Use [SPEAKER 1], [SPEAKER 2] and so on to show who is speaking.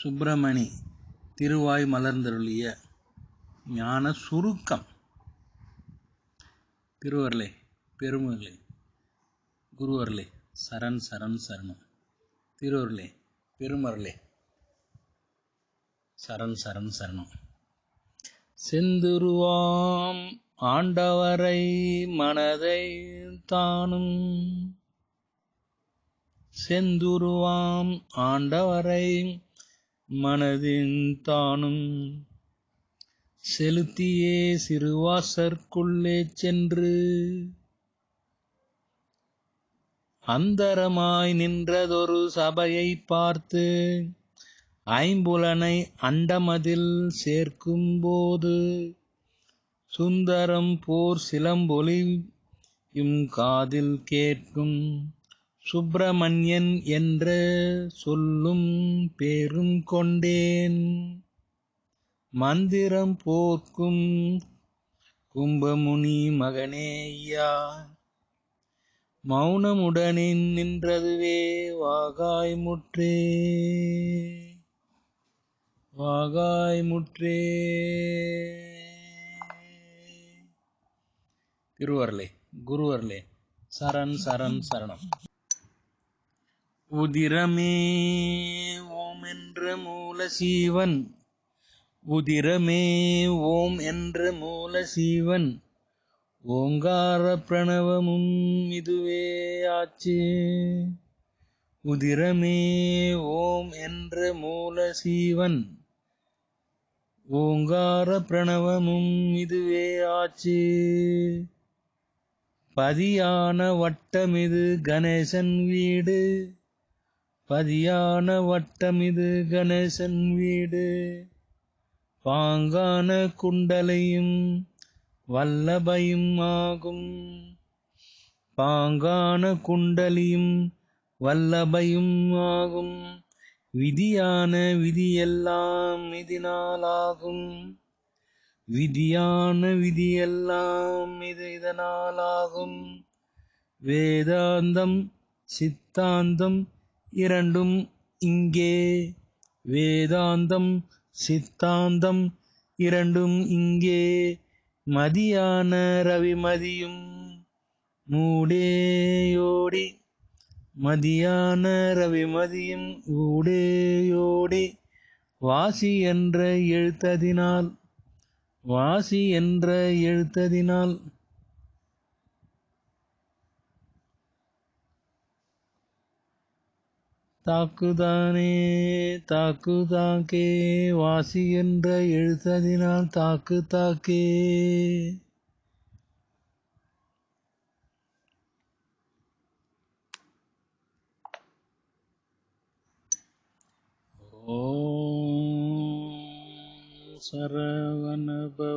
[SPEAKER 1] சுப்பிரமணி திருவாய் மலர்ந்தருளிய ஞான சுருக்கம். திருவருளே பெருமகளே குருவருளே சரண் சரண் சரணம். திருவருளே பெருமருளே சரண் சரண் சரணம். செந்துருவாம் ஆண்டவரை மனதை தானும், செந்துருவாம் ஆண்டவரை மனதின் தானும் செலுத்தியே சிறுவாசற்குள்ளே சென்று அந்தரமாய் நின்றதொரு சபையை பார்த்து ஐம்புலனை அண்டமதில் சேர்க்கும்போது சுந்தரம் போர் சிலம்பொலியும் காதில் கேட்கும். சுப்பிரமணியன் என்ற சொல்லும் பேரும் கொண்டேன், மந்திரம் போர்க்கும் கும்பமுனி மகனேயா. மௌனமுடனின் நின்றதுவே வாகாய்முற்றே வாகாய்முற்றே. திருவருளே குருவருளே சரண் சரண் சரணம். உதிரமே ஓம் என்ற மூல சீவன், உதிரமே ஓம் என்ற மூல சீவன், ஓங்கார பிரணவமும் இதுவே ஆச்சு. உதிரமே ஓம் என்ற மூல சீவன், ஓங்கார பிரணவமும் இதுவே ஆச்சு. பதியான வட்டமிது கணேசன் வீடு, பதியான வட்டமிது கணேசன் வீடு. பாங்கான குண்டலையும் வல்லபையும் ஆகும், பாங்கான குண்டலியும் வல்லபையும் ஆகும். விதியான விதியெல்லாம் இதனாலாகும், விதியான விதியெல்லாம் இதனாலாகும். வேதாந்தம் சித்தாந்தம் இரண்டும் இங்கே, வேதாந்தம் சித்தாந்தம் இரண்டும் இங்கே. மதியான ரவிமதியும் மூடேயோடி, மதியான ரவிமதியும் ஊடேயோடி. வாசி என்ற எழுத்ததினால், வாசி என்ற எழுத்ததினால் தாக்குதானே தாக்குதாக்கே, வாசி என்ற எழுத்ததினால் தாக்கு தாக்கே. ஓம் சரவணபவ